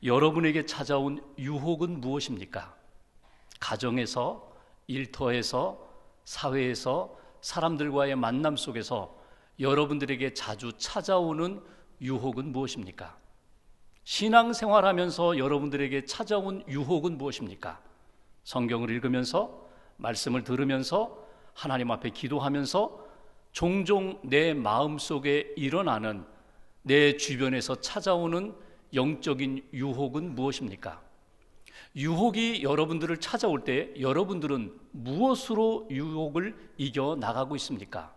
여러분에게 찾아온 유혹은 무엇입니까? 가정에서, 일터에서, 사회에서, 사람들과의 만남 속에서 여러분들에게 자주 찾아오는 유혹은 무엇입니까? 신앙생활하면서 여러분들에게 찾아온 유혹은 무엇입니까? 성경을 읽으면서, 말씀을 들으면서, 하나님 앞에 기도하면서 종종 내 마음속에 일어나는, 내 주변에서 찾아오는 영적인 유혹은 무엇입니까? 유혹이 여러분들을 찾아올 때 여러분들은 무엇으로 유혹을 이겨나가고 있습니까?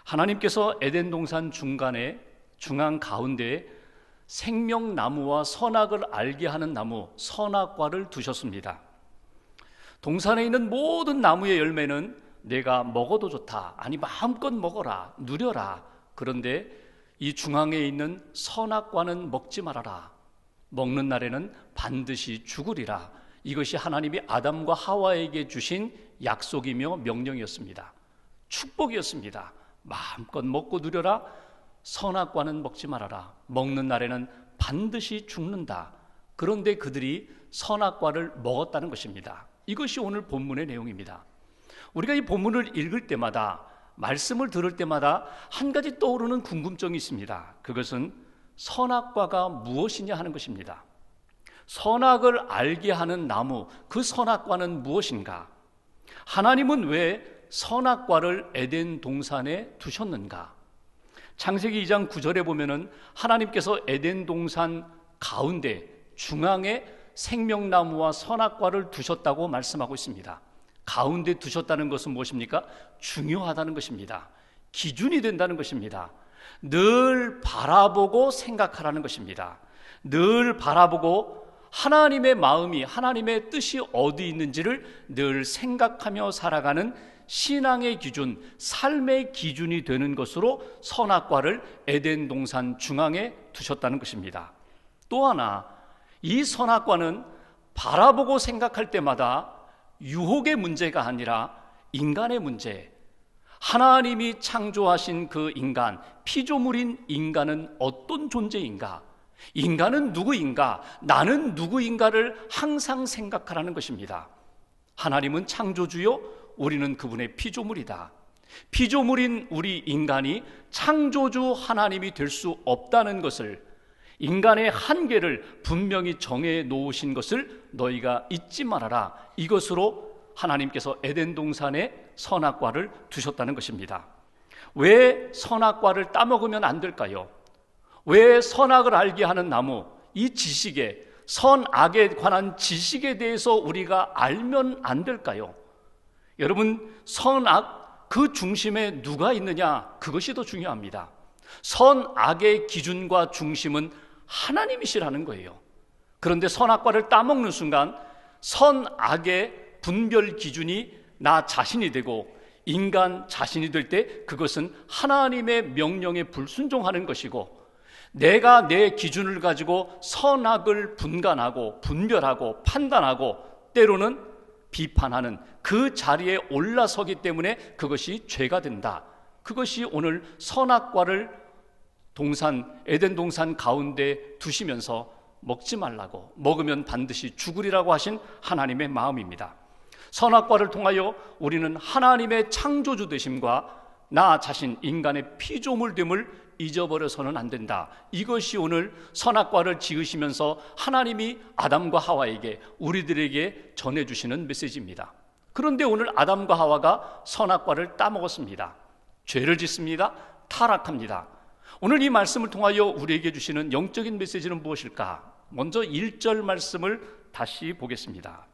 하나님께서 에덴 동산 중앙 가운데에 생명나무와 선악을 알게 하는 나무, 선악과를 두셨습니다. 동산에 있는 모든 나무의 열매는 내가 먹어도 좋다, 아니 마음껏 먹어라, 누려라. 그런데 이 중앙에 있는 선악과는 먹지 말아라. 먹는 날에는 반드시 죽으리라. 이것이 하나님이 아담과 하와에게 주신 약속이며 명령이었습니다. 축복이었습니다. 마음껏 먹고 누려라. 선악과는 먹지 말아라. 먹는 날에는 반드시 죽는다. 그런데 그들이 선악과를 먹었다는 것입니다. 이것이 오늘 본문의 내용입니다. 우리가 이 본문을 읽을 때마다, 말씀을 들을 때마다 한 가지 떠오르는 궁금증이 있습니다. 그것은 선악과가 무엇이냐 하는 것입니다. 선악을 알게 하는 나무, 그 선악과는 무엇인가? 하나님은 왜 선악과를 에덴 동산에 두셨는가? 창세기 2장 9절에 보면은 하나님께서 에덴 동산 가운데 중앙에 생명나무와 선악과를 두셨다고 말씀하고 있습니다. 가운데 두셨다는 것은 무엇입니까? 중요하다는 것입니다. 기준이 된다는 것입니다. 늘 바라보고 생각하라는 것입니다. 늘 바라보고 하나님의 마음이, 하나님의 뜻이 어디 있는지를 늘 생각하며 살아가는 신앙의 기준, 삶의 기준이 되는 것으로 선악과를 에덴 동산 중앙에 두셨다는 것입니다. 또 하나, 이 선악과는 바라보고 생각할 때마다 유혹의 문제가 아니라 인간의 문제, 하나님이 창조하신 그 인간, 피조물인 인간은 어떤 존재인가? 인간은 누구인가? 나는 누구인가를 항상 생각하라는 것입니다. 하나님은 창조주요, 우리는 그분의 피조물이다. 피조물인 우리 인간이 창조주 하나님이 될 수 없다는 것을, 인간의 한계를 분명히 정해 놓으신 것을 너희가 잊지 말아라. 이것으로 하나님께서 에덴 동산에 선악과를 두셨다는 것입니다. 왜 선악과를 따먹으면 안 될까요? 왜 선악을 알게 하는 나무, 이 지식에, 선악에 관한 지식에 대해서 우리가 알면 안 될까요? 여러분, 선악 그 중심에 누가 있느냐, 그것이 더 중요합니다. 선악의 기준과 중심은 하나님이시라는 거예요. 그런데 선악과를 따먹는 순간 선악의 분별 기준이 나 자신이 되고 인간 자신이 될 때 그것은 하나님의 명령에 불순종하는 것이고, 내가 내 기준을 가지고 선악을 분간하고 분별하고 판단하고 때로는 비판하는 그 자리에 올라서기 때문에 그것이 죄가 된다. 그것이 오늘 선악과를 에덴 동산 가운데 두시면서 먹지 말라고, 먹으면 반드시 죽으리라고 하신 하나님의 마음입니다. 선악과를 통하여 우리는 하나님의 창조주 되심과 나 자신 인간의 피조물됨을 잊어버려서는 안 된다. 이것이 오늘 선악과를 지으시면서 하나님이 아담과 하와에게, 우리들에게 전해주시는 메시지입니다. 그런데 오늘 아담과 하와가 선악과를 따먹었습니다. 죄를 짓습니다. 타락합니다. 오늘 이 말씀을 통하여 우리에게 주시는 영적인 메시지는 무엇일까? 먼저 1절 말씀을 다시 보겠습니다.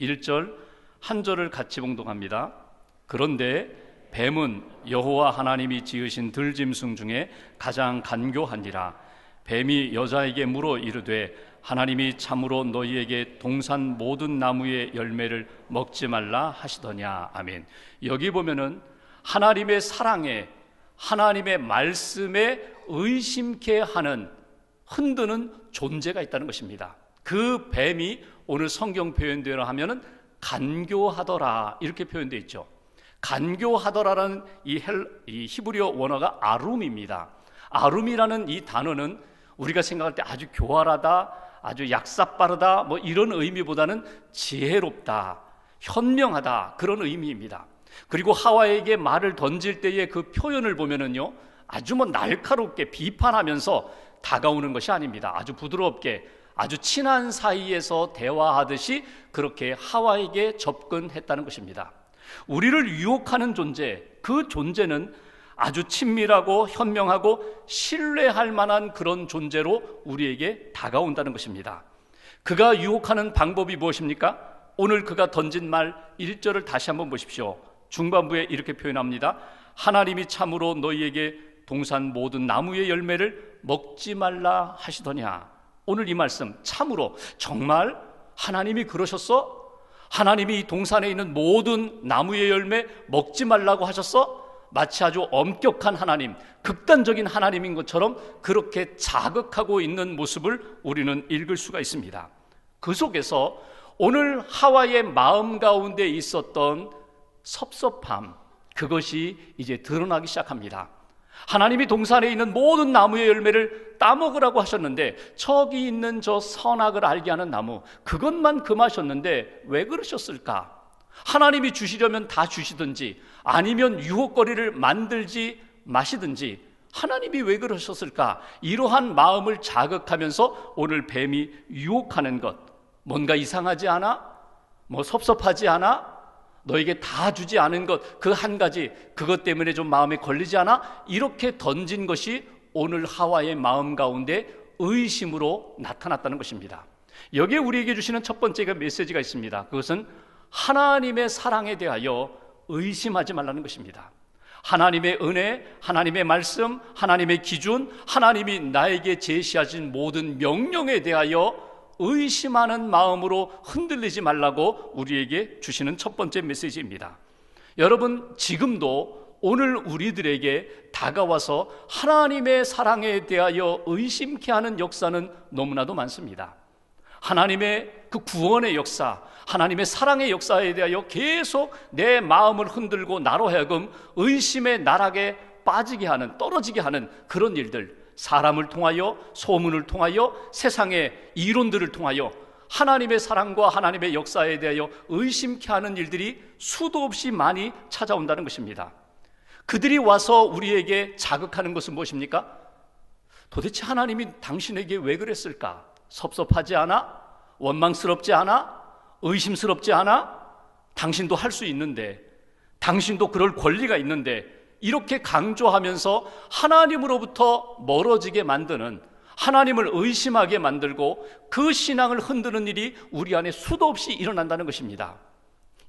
1절 한 절을 같이 봉독합니다. 그런데 뱀은 여호와 하나님이 지으신 들짐승 중에 가장 간교하니라. 뱀이 여자에게 물어 이르되 하나님이 참으로 너희에게 동산 모든 나무의 열매를 먹지 말라 하시더냐. 아멘. 여기 보면은 하나님의 사랑에, 하나님의 말씀에 의심케 하는, 흔드는 존재가 있다는 것입니다. 그 뱀이 오늘 성경 표현대로 하면은 간교하더라, 이렇게 표현되어 있죠. 간교하더라라는 이 히브리어 원어가 아룸입니다. 아룸이라는 이 단어는 우리가 생각할 때 아주 교활하다, 아주 약삭 빠르다 뭐 이런 의미보다는 지혜롭다, 현명하다 그런 의미입니다. 그리고 하와에게 말을 던질 때의 그 표현을 보면은요, 아주 뭐 날카롭게 비판하면서 다가오는 것이 아닙니다. 아주 부드럽게 아주 친한 사이에서 대화하듯이 그렇게 하와에게 접근했다는 것입니다. 우리를 유혹하는 존재, 그 존재는 아주 친밀하고 현명하고 신뢰할 만한 그런 존재로 우리에게 다가온다는 것입니다. 그가 유혹하는 방법이 무엇입니까? 오늘 그가 던진 말 1절을 다시 한번 보십시오. 중반부에 이렇게 표현합니다. 하나님이 참으로 너희에게 동산 모든 나무의 열매를 먹지 말라 하시더냐. 오늘 이 말씀, 참으로 정말 하나님이 그러셨어? 하나님이 이 동산에 있는 모든 나무의 열매 먹지 말라고 하셨어? 마치 아주 엄격한 하나님, 극단적인 하나님인 것처럼 그렇게 자극하고 있는 모습을 우리는 읽을 수가 있습니다. 그 속에서 오늘 하와의 마음 가운데 있었던 섭섭함, 그것이 이제 드러나기 시작합니다. 하나님이 동산에 있는 모든 나무의 열매를 따먹으라고 하셨는데 저기 있는 저 선악을 알게 하는 나무, 그것만 금하셨는데 왜 그러셨을까? 하나님이 주시려면 다 주시든지 아니면 유혹거리를 만들지 마시든지 하나님이 왜 그러셨을까? 이러한 마음을 자극하면서 오늘 뱀이 유혹하는 것, 뭔가 이상하지 않아? 뭐 섭섭하지 않아? 너에게 다 주지 않은 것, 그 한 가지, 그것 때문에 좀 마음에 걸리지 않아? 이렇게 던진 것이 오늘 하와의 마음 가운데 의심으로 나타났다는 것입니다. 여기에 우리에게 주시는 첫 번째 메시지가 있습니다. 그것은 하나님의 사랑에 대하여 의심하지 말라는 것입니다. 하나님의 은혜, 하나님의 말씀, 하나님의 기준, 하나님이 나에게 제시하신 모든 명령에 대하여 의심하는 마음으로 흔들리지 말라고 우리에게 주시는 첫 번째 메시지입니다. 여러분, 지금도 오늘 우리들에게 다가와서 하나님의 사랑에 대하여 의심케 하는 역사는 너무나도 많습니다. 하나님의 그 구원의 역사, 하나님의 사랑의 역사에 대하여 계속 내 마음을 흔들고 나로 하여금 의심의 나락에 빠지게 하는, 떨어지게 하는 그런 일들, 사람을 통하여, 소문을 통하여, 세상의 이론들을 통하여 하나님의 사랑과 하나님의 역사에 대하여 의심케 하는 일들이 수도 없이 많이 찾아온다는 것입니다. 그들이 와서 우리에게 자극하는 것은 무엇입니까? 도대체 하나님이 당신에게 왜 그랬을까? 섭섭하지 않아? 원망스럽지 않아? 의심스럽지 않아? 당신도 할 수 있는데, 당신도 그럴 권리가 있는데, 이렇게 강조하면서 하나님으로부터 멀어지게 만드는, 하나님을 의심하게 만들고 그 신앙을 흔드는 일이 우리 안에 수도 없이 일어난다는 것입니다.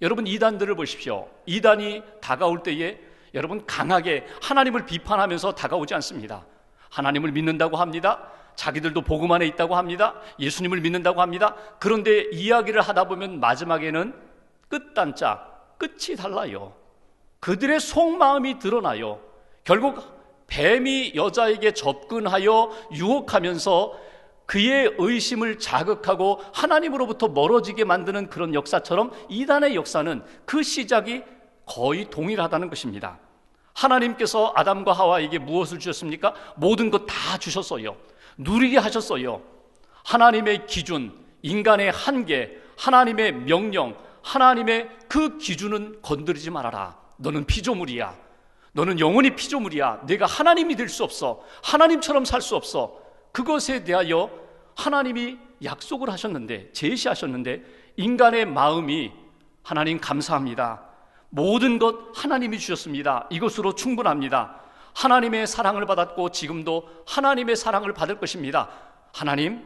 여러분, 이단들을 보십시오. 이단이 다가올 때에 여러분 강하게 하나님을 비판하면서 다가오지 않습니다. 하나님을 믿는다고 합니다. 자기들도 복음 안에 있다고 합니다. 예수님을 믿는다고 합니다. 그런데 이야기를 하다 보면 마지막에는 끝단자, 끝이 달라요. 그들의 속마음이 드러나요. 결국 뱀이 여자에게 접근하여 유혹하면서 그의 의심을 자극하고 하나님으로부터 멀어지게 만드는 그런 역사처럼 이단의 역사는 그 시작이 거의 동일하다는 것입니다. 하나님께서 아담과 하와에게 무엇을 주셨습니까? 모든 것 다 주셨어요. 누리게 하셨어요. 하나님의 기준, 인간의 한계, 하나님의 명령, 하나님의 그 기준은 건드리지 말아라. 너는 피조물이야. 너는 영원히 피조물이야. 내가 하나님이 될 수 없어. 하나님처럼 살 수 없어. 그것에 대하여 하나님이 약속을 하셨는데, 제시하셨는데, 인간의 마음이 하나님 감사합니다. 모든 것 하나님이 주셨습니다. 이것으로 충분합니다. 하나님의 사랑을 받았고 지금도 하나님의 사랑을 받을 것입니다. 하나님,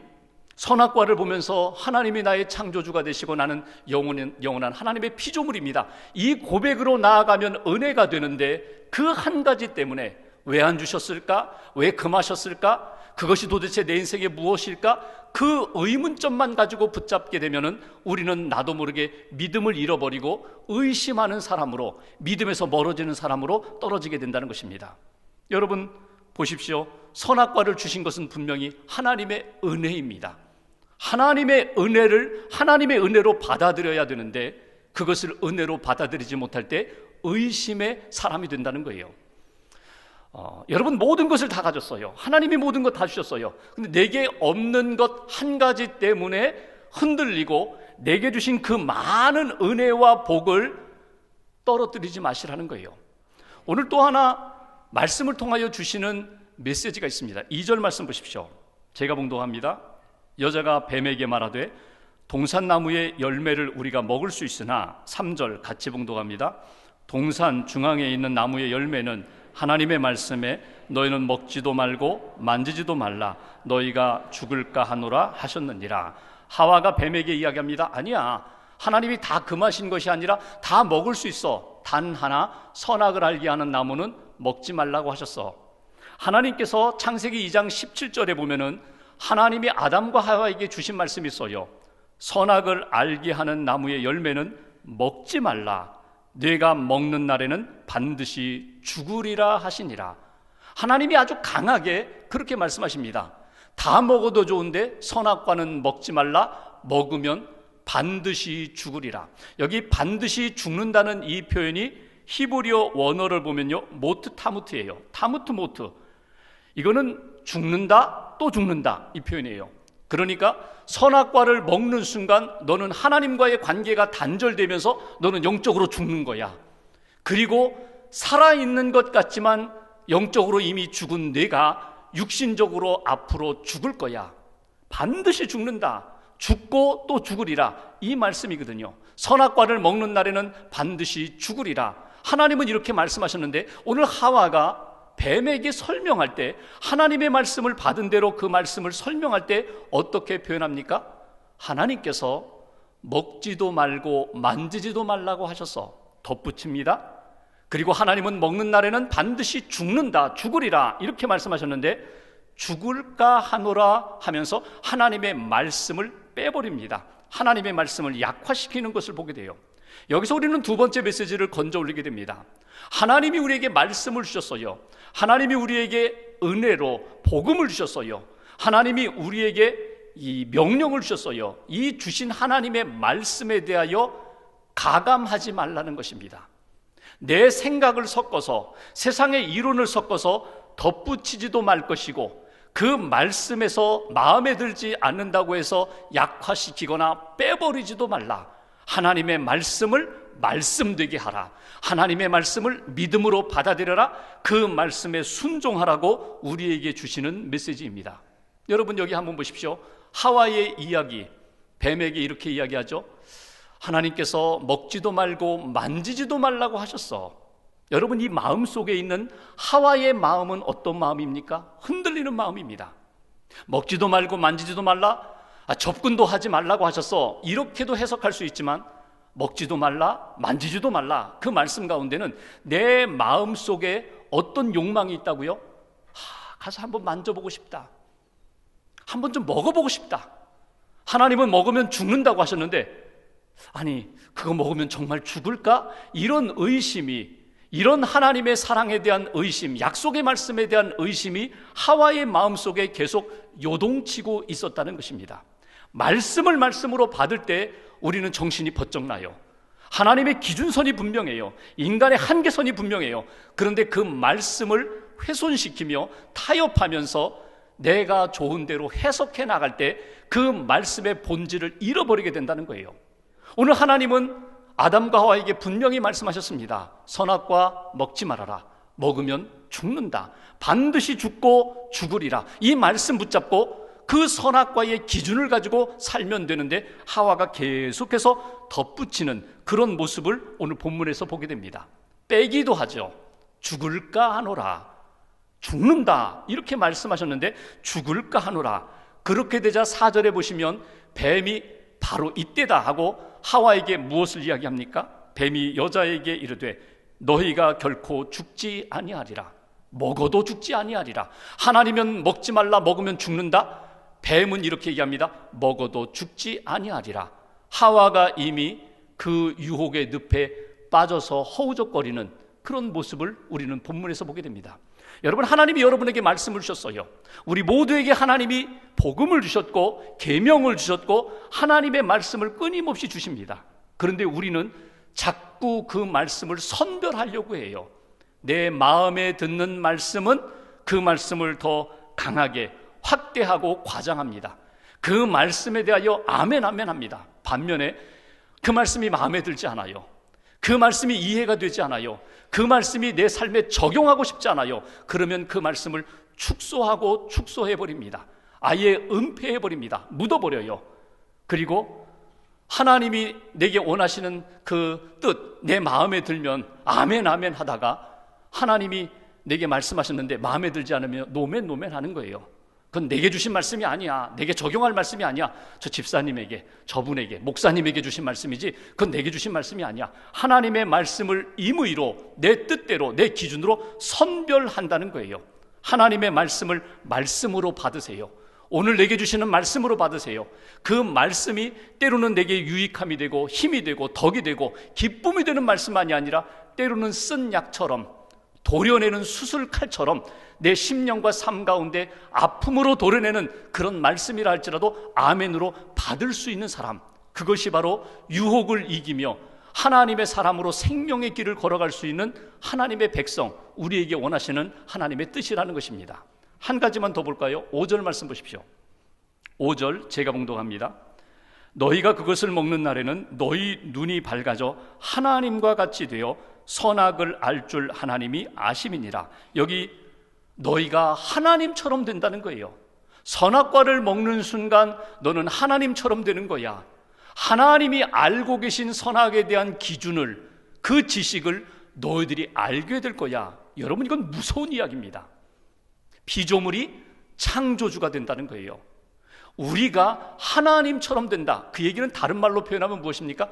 선악과를 보면서 하나님이 나의 창조주가 되시고 나는 영원한 하나님의 피조물입니다. 이 고백으로 나아가면 은혜가 되는데 그 한 가지 때문에 왜 안 주셨을까? 왜 금하셨을까? 그것이 도대체 내 인생에 무엇일까? 그 의문점만 가지고 붙잡게 되면은 우리는 나도 모르게 믿음을 잃어버리고 의심하는 사람으로, 믿음에서 멀어지는 사람으로 떨어지게 된다는 것입니다. 여러분 보십시오. 선악과를 주신 것은 분명히 하나님의 은혜입니다. 하나님의 은혜를 하나님의 은혜로 받아들여야 되는데 그것을 은혜로 받아들이지 못할 때 의심의 사람이 된다는 거예요. 여러분 모든 것을 다 가졌어요. 하나님이 모든 것 다 주셨어요. 근데 내게 없는 것 한 가지 때문에 흔들리고 내게 주신 그 많은 은혜와 복을 떨어뜨리지 마시라는 거예요. 오늘 또 하나 말씀을 통하여 주시는 메시지가 있습니다. 2절 말씀 보십시오. 제가 봉독합니다. 여자가 뱀에게 말하되 동산나무의 열매를 우리가 먹을 수 있으나, 3절 같이 봉독합니다. 동산 중앙에 있는 나무의 열매는 하나님의 말씀에 너희는 먹지도 말고 만지지도 말라 너희가 죽을까 하노라 하셨느니라. 하와가 뱀에게 이야기합니다. 아니야, 하나님이 다 금하신 것이 아니라 다 먹을 수 있어. 단 하나 선악을 알게 하는 나무는 먹지 말라고 하셨어. 하나님께서 창세기 2장 17절에 보면은 하나님이 아담과 하와에게 주신 말씀이 있어요. 선악을 알게 하는 나무의 열매는 먹지 말라. 네가 먹는 날에는 반드시 죽으리라 하시니라. 하나님이 아주 강하게 그렇게 말씀하십니다. 다 먹어도 좋은데 선악과는 먹지 말라. 먹으면 반드시 죽으리라. 여기 반드시 죽는다는 이 표현이 히브리어 원어를 보면요, 모트 타무트예요. 타무트 모트. 이거는 죽는다 또 죽는다 이 표현이에요. 그러니까 선악과를 먹는 순간 너는 하나님과의 관계가 단절되면서 너는 영적으로 죽는 거야. 그리고 살아있는 것 같지만 영적으로 이미 죽은 뇌가 육신적으로 앞으로 죽을 거야. 반드시 죽는다. 죽고 또 죽으리라. 이 말씀이거든요. 선악과를 먹는 날에는 반드시 죽으리라. 하나님은 이렇게 말씀하셨는데, 오늘 하와가 뱀에게 설명할 때, 하나님의 말씀을 받은 대로 그 말씀을 설명할 때 어떻게 표현합니까? 하나님께서 먹지도 말고 만지지도 말라고 하셔서 덧붙입니다. 그리고 하나님은 먹는 날에는 반드시 죽는다, 죽으리라 이렇게 말씀하셨는데, 죽을까 하노라 하면서 하나님의 말씀을 빼버립니다. 하나님의 말씀을 약화시키는 것을 보게 돼요. 여기서 우리는 두 번째 메시지를 건져 올리게 됩니다. 하나님이 우리에게 말씀을 주셨어요. 하나님이 우리에게 은혜로 복음을 주셨어요. 하나님이 우리에게 이 명령을 주셨어요. 이 주신 하나님의 말씀에 대하여 가감하지 말라는 것입니다. 내 생각을 섞어서, 세상의 이론을 섞어서 덧붙이지도 말 것이고, 그 말씀에서 마음에 들지 않는다고 해서 약화시키거나 빼버리지도 말라. 하나님의 말씀을 말씀되게 하라. 하나님의 말씀을 믿음으로 받아들여라. 그 말씀에 순종하라고 우리에게 주시는 메시지입니다. 여러분 여기 한번 보십시오. 하와의 이야기, 뱀에게 이렇게 이야기하죠. 하나님께서 먹지도 말고 만지지도 말라고 하셨어. 여러분 이 마음 속에 있는 하와의 마음은 어떤 마음입니까? 흔들리는 마음입니다. 먹지도 말고 만지지도 말라, 접근도 하지 말라고 하셨어. 이렇게도 해석할 수 있지만, 먹지도 말라, 만지지도 말라, 그 말씀 가운데는 내 마음 속에 어떤 욕망이 있다고요? 가서 한번 만져보고 싶다, 한번 좀 먹어보고 싶다. 하나님은 먹으면 죽는다고 하셨는데, 아니 그거 먹으면 정말 죽을까? 이런 의심이, 이런 하나님의 사랑에 대한 의심, 약속의 말씀에 대한 의심이 하와의 마음속에 계속 요동치고 있었다는 것입니다. 말씀을 말씀으로 받을 때 우리는 정신이 번쩍 나요. 하나님의 기준선이 분명해요. 인간의 한계선이 분명해요. 그런데 그 말씀을 훼손시키며 타협하면서 내가 좋은 대로 해석해 나갈 때 그 말씀의 본질을 잃어버리게 된다는 거예요. 오늘 하나님은 아담과 하와에게 분명히 말씀하셨습니다. 선악과 먹지 말아라. 먹으면 죽는다. 반드시 죽고 죽으리라. 이 말씀 붙잡고 그 선악과의 기준을 가지고 살면 되는데, 하와가 계속해서 덧붙이는 그런 모습을 오늘 본문에서 보게 됩니다. 빼기도 하죠. 죽을까 하노라. 죽는다 이렇게 말씀하셨는데 죽을까 하노라. 그렇게 되자 4절에 보시면 뱀이 바로 이때다 하고 하와에게 무엇을 이야기합니까? 뱀이 여자에게 이르되 너희가 결코 죽지 아니하리라. 먹어도 죽지 아니하리라. 하나님은 먹지 말라, 먹으면 죽는다. 뱀은 이렇게 얘기합니다. 먹어도 죽지 아니하리라. 하와가 이미 그 유혹의 늪에 빠져서 허우적거리는 그런 모습을 우리는 본문에서 보게 됩니다. 여러분, 하나님이 여러분에게 말씀을 주셨어요. 우리 모두에게 하나님이 복음을 주셨고 계명을 주셨고 하나님의 말씀을 끊임없이 주십니다. 그런데 우리는 자꾸 그 말씀을 선별하려고 해요. 내 마음에 듣는 말씀은 그 말씀을 더 강하게 확대하고 과장합니다. 그 말씀에 대하여 아멘 아멘 합니다. 반면에 그 말씀이 마음에 들지 않아요. 그 말씀이 이해가 되지 않아요. 그 말씀이 내 삶에 적용하고 싶지 않아요. 그러면 그 말씀을 축소하고 축소해버립니다. 아예 은폐해버립니다. 묻어버려요. 그리고 하나님이 내게 원하시는 그 뜻, 내 마음에 들면 아멘 아멘 하다가 하나님이 내게 말씀하셨는데 마음에 들지 않으면 노멘 노멘 하는 거예요. 그건 내게 주신 말씀이 아니야. 내게 적용할 말씀이 아니야. 저 집사님에게, 저분에게, 목사님에게 주신 말씀이지 그건 내게 주신 말씀이 아니야. 하나님의 말씀을 임의로 내 뜻대로 내 기준으로 선별한다는 거예요. 하나님의 말씀을 말씀으로 받으세요. 오늘 내게 주시는 말씀으로 받으세요. 그 말씀이 때로는 내게 유익함이 되고 힘이 되고 덕이 되고 기쁨이 되는 말씀만이 아니라 때로는 쓴 약처럼 도려내는 수술칼처럼 내 심령과 삶 가운데 아픔으로 도려내는 그런 말씀이라 할지라도 아멘으로 받을 수 있는 사람, 그것이 바로 유혹을 이기며 하나님의 사람으로 생명의 길을 걸어갈 수 있는 하나님의 백성, 우리에게 원하시는 하나님의 뜻이라는 것입니다. 한 가지만 더 볼까요? 5절 말씀 보십시오. 5절 제가 봉독합니다. 너희가 그것을 먹는 날에는 너희 눈이 밝아져 하나님과 같이 되어 선악을 알 줄 하나님이 아심이니라. 여기 너희가 하나님처럼 된다는 거예요. 선악과를 먹는 순간 너는 하나님처럼 되는 거야. 하나님이 알고 계신 선악에 대한 기준을, 그 지식을 너희들이 알게 될 거야. 여러분, 이건 무서운 이야기입니다. 피조물이 창조주가 된다는 거예요. 우리가 하나님처럼 된다. 그 얘기는 다른 말로 표현하면 무엇입니까?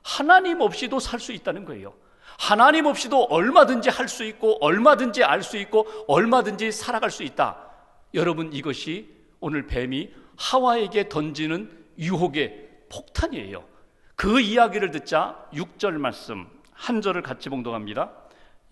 하나님 없이도 살 수 있다는 거예요. 하나님 없이도 얼마든지 할 수 있고 얼마든지 알 수 있고 얼마든지 살아갈 수 있다. 여러분, 이것이 오늘 뱀이 하와에게 던지는 유혹의 폭탄이에요. 그 이야기를 듣자 6절 말씀 한 절을 같이 봉독합니다.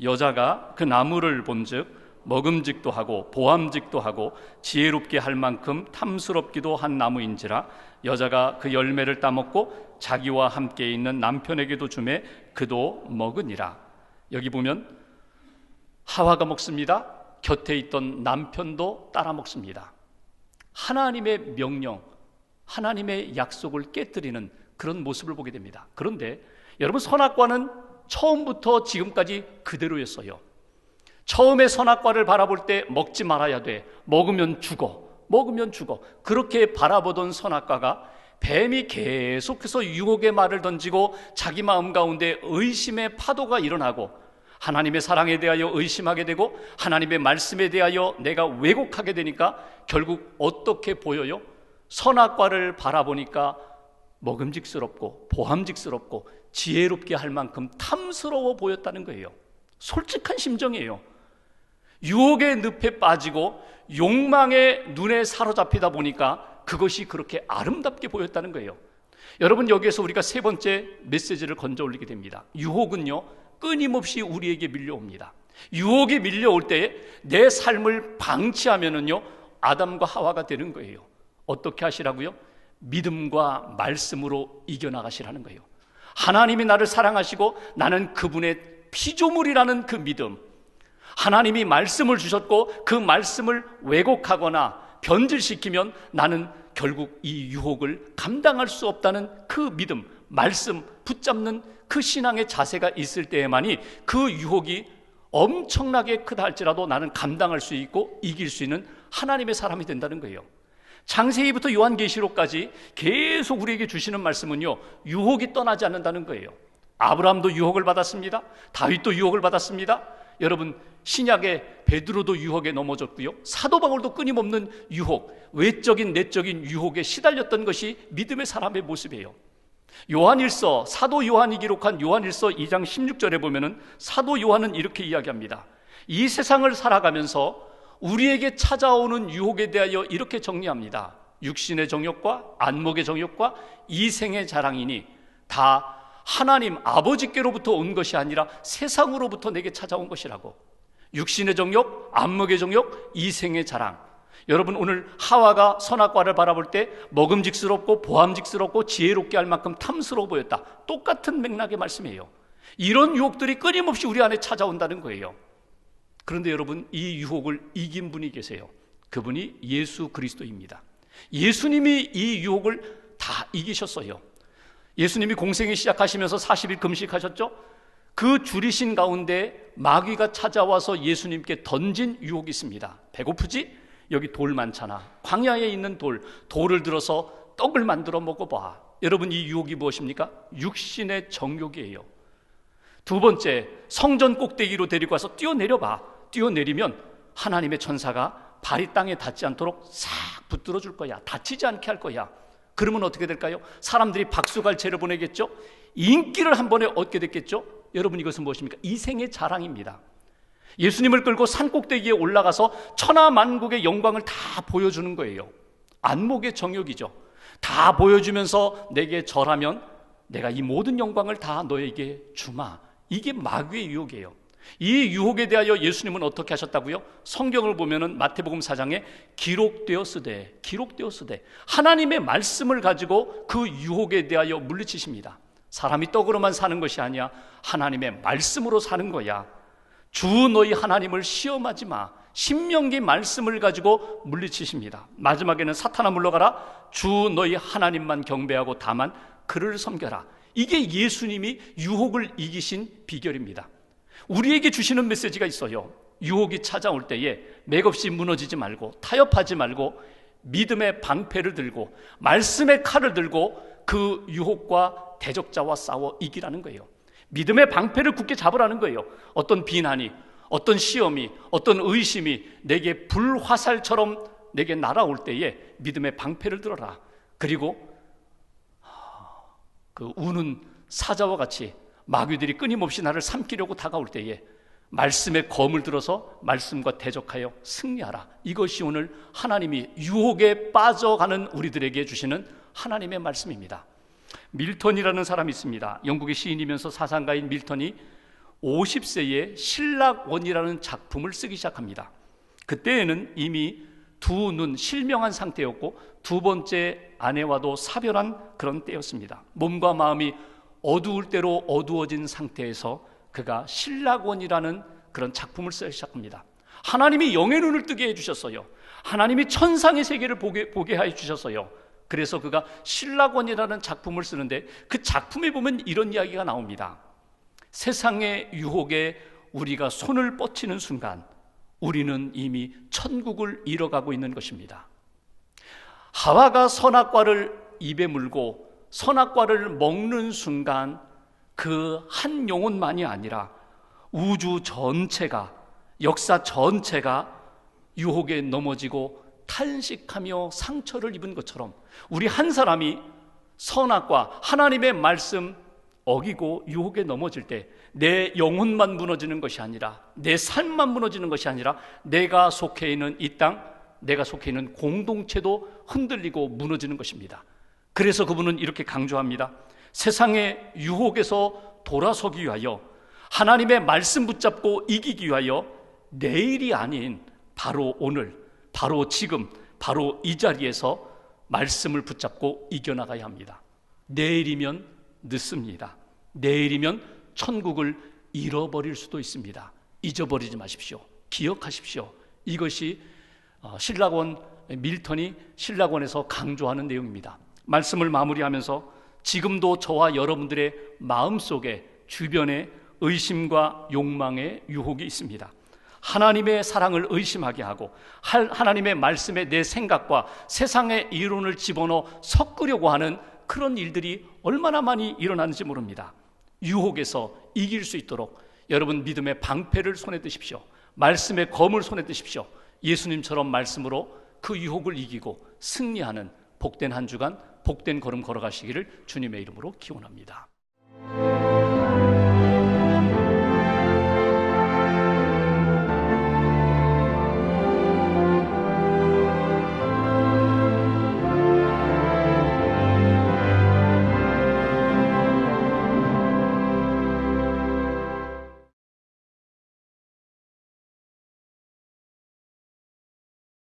여자가 그 나무를 본즉 먹음직도 하고 보암직도 하고 지혜롭게 할 만큼 탐스럽기도 한 나무인지라 여자가 그 열매를 따먹고 자기와 함께 있는 남편에게도 주매 그도 먹으니라. 여기 보면 하와가 먹습니다. 곁에 있던 남편도 따라 먹습니다. 하나님의 명령, 하나님의 약속을 깨뜨리는 그런 모습을 보게 됩니다. 그런데 여러분, 선악과는 처음부터 지금까지 그대로였어요. 처음에 선악과를 바라볼 때 먹지 말아야 돼, 먹으면 죽어, 먹으면 죽어, 그렇게 바라보던 선악과가 뱀이 계속해서 유혹의 말을 던지고 자기 마음 가운데 의심의 파도가 일어나고 하나님의 사랑에 대하여 의심하게 되고 하나님의 말씀에 대하여 내가 왜곡하게 되니까 결국 어떻게 보여요? 선악과를 바라보니까 먹음직스럽고 보암직스럽고 지혜롭게 할 만큼 탐스러워 보였다는 거예요. 솔직한 심정이에요. 유혹의 늪에 빠지고 욕망의 눈에 사로잡히다 보니까 그것이 그렇게 아름답게 보였다는 거예요. 여러분, 여기에서 우리가 세 번째 메시지를 건져 올리게 됩니다. 유혹은요, 끊임없이 우리에게 밀려옵니다. 유혹이 밀려올 때 내 삶을 방치하면은요, 아담과 하와가 되는 거예요. 어떻게 하시라고요? 믿음과 말씀으로 이겨나가시라는 거예요. 하나님이 나를 사랑하시고 나는 그분의 피조물이라는 그 믿음, 하나님이 말씀을 주셨고 그 말씀을 왜곡하거나 변질시키면 나는 결국 이 유혹을 감당할 수 없다는 그 믿음, 말씀 붙잡는 그 신앙의 자세가 있을 때에만이 그 유혹이 엄청나게 크다 할지라도 나는 감당할 수 있고 이길 수 있는 하나님의 사람이 된다는 거예요. 창세기부터 요한계시록까지 계속 우리에게 주시는 말씀은요, 유혹이 떠나지 않는다는 거예요. 아브라함도 유혹을 받았습니다. 다윗도 유혹을 받았습니다. 여러분, 신약의 베드로도 유혹에 넘어졌고요, 사도 바울도 끊임없는 유혹, 외적인 내적인 유혹에 시달렸던 것이 믿음의 사람의 모습이에요. 요한일서, 사도 요한이 기록한 요한일서 2장 16절에 보면은 사도 요한은 이렇게 이야기합니다. 이 세상을 살아가면서 우리에게 찾아오는 유혹에 대하여 이렇게 정리합니다. 육신의 정욕과 안목의 정욕과 이생의 자랑이니 다 하나님 아버지께로부터 온 것이 아니라 세상으로부터 내게 찾아온 것이라고. 육신의 정욕, 안목의 정욕, 이생의 자랑. 여러분, 오늘 하와가 선악과를 바라볼 때 먹음직스럽고 보암직스럽고 지혜롭게 할 만큼 탐스러워 보였다. 똑같은 맥락의 말씀이에요. 이런 유혹들이 끊임없이 우리 안에 찾아온다는 거예요. 그런데 여러분, 이 유혹을 이긴 분이 계세요. 그분이 예수 그리스도입니다. 예수님이 이 유혹을 다 이기셨어요. 예수님이 공생이 시작하시면서 40일 금식하셨죠? 그 줄이신 가운데 마귀가 찾아와서 예수님께 던진 유혹이 있습니다. 배고프지? 여기 돌 많잖아. 광야에 있는 돌을 들어서 떡을 만들어 먹어봐. 여러분, 이 유혹이 무엇입니까? 육신의 정욕이에요. 두 번째, 성전 꼭대기로 데리고 와서 뛰어내려봐. 뛰어내리면 하나님의 천사가 발이 땅에 닿지 않도록 싹 붙들어 줄 거야. 다치지 않게 할 거야. 그러면 어떻게 될까요? 사람들이 박수갈채를 보내겠죠? 인기를 한 번에 얻게 됐겠죠? 여러분, 이것은 무엇입니까? 이생의 자랑입니다. 예수님을 끌고 산 꼭대기에 올라가서 천하만국의 영광을 다 보여주는 거예요. 안목의 정욕이죠. 다 보여주면서 내게 절하면 내가 이 모든 영광을 다 너에게 주마. 이게 마귀의 유혹이에요. 이 유혹에 대하여 예수님은 어떻게 하셨다고요? 성경을 보면은 마태복음 4장에 기록되었으되 하나님의 말씀을 가지고 그 유혹에 대하여 물리치십니다. 사람이 떡으로만 사는 것이 아니야. 하나님의 말씀으로 사는 거야. 주 너희 하나님을 시험하지 마. 신명기 말씀을 가지고 물리치십니다. 마지막에는 사탄아 물러가라. 주 너희 하나님만 경배하고 다만 그를 섬겨라. 이게 예수님이 유혹을 이기신 비결입니다. 우리에게 주시는 메시지가 있어요. 유혹이 찾아올 때에 맥없이 무너지지 말고, 타협하지 말고, 믿음의 방패를 들고 말씀의 칼을 들고 그 유혹과 대적자와 싸워 이기라는 거예요. 믿음의 방패를 굳게 잡으라는 거예요. 어떤 비난이, 어떤 시험이, 어떤 의심이 내게 불화살처럼 내게 날아올 때에 믿음의 방패를 들어라. 그리고 그 우는 사자와 같이 마귀들이 끊임없이 나를 삼키려고 다가올 때에 말씀의 검을 들어서 말씀과 대적하여 승리하라. 이것이 오늘 하나님이 유혹에 빠져가는 우리들에게 주시는 하나님의 말씀입니다. 밀턴이라는 사람이 있습니다. 영국의 시인이면서 사상가인 밀턴이 50세에 신락원이라는 작품을 쓰기 시작합니다. 그때에는 이미 두 눈 실명한 상태였고 두 번째 아내와도 사별한 그런 때였습니다. 몸과 마음이 어두울 대로 어두워진 상태에서 그가 신락원이라는 그런 작품을 쓰기 시작합니다. 하나님이 영의 눈을 뜨게 해주셨어요. 하나님이 천상의 세계를 보게 해주셨어요. 그래서 그가 신락원이라는 작품을 쓰는데 그 작품에 보면 이런 이야기가 나옵니다. 세상의 유혹에 우리가 손을 뻗치는 순간 우리는 이미 천국을 잃어가고 있는 것입니다. 하와가 선악과를 입에 물고 선악과를 먹는 순간 그 한 영혼만이 아니라 우주 전체가, 역사 전체가 유혹에 넘어지고 탄식하며 상처를 입은 것처럼 우리 한 사람이 선악과 하나님의 말씀 어기고 유혹에 넘어질 때 내 영혼만 무너지는 것이 아니라, 내 삶만 무너지는 것이 아니라 내가 속해 있는 이 땅, 내가 속해 있는 공동체도 흔들리고 무너지는 것입니다. 그래서 그분은 이렇게 강조합니다. 세상의 유혹에서 돌아서기 위하여, 하나님의 말씀 붙잡고 이기기 위하여 내일이 아닌 바로 오늘, 바로 지금, 바로 이 자리에서 말씀을 붙잡고 이겨나가야 합니다. 내일이면 늦습니다. 내일이면 천국을 잃어버릴 수도 있습니다. 잊어버리지 마십시오. 기억하십시오. 이것이 신락원, 밀턴이 신락원에서 강조하는 내용입니다. 말씀을 마무리하면서 지금도 저와 여러분들의 마음속에, 주변에 의심과 욕망의 유혹이 있습니다. 하나님의 사랑을 의심하게 하고 하나님의 말씀에 내 생각과 세상의 이론을 집어넣어 섞으려고 하는 그런 일들이 얼마나 많이 일어나는지 모릅니다. 유혹에서 이길 수 있도록 여러분 믿음의 방패를 손에 드십시오. 말씀의 검을 손에 드십시오. 예수님처럼 말씀으로 그 유혹을 이기고 승리하는 복된 한 주간, 복된 걸음 걸어가시기를 주님의 이름으로 기원합니다.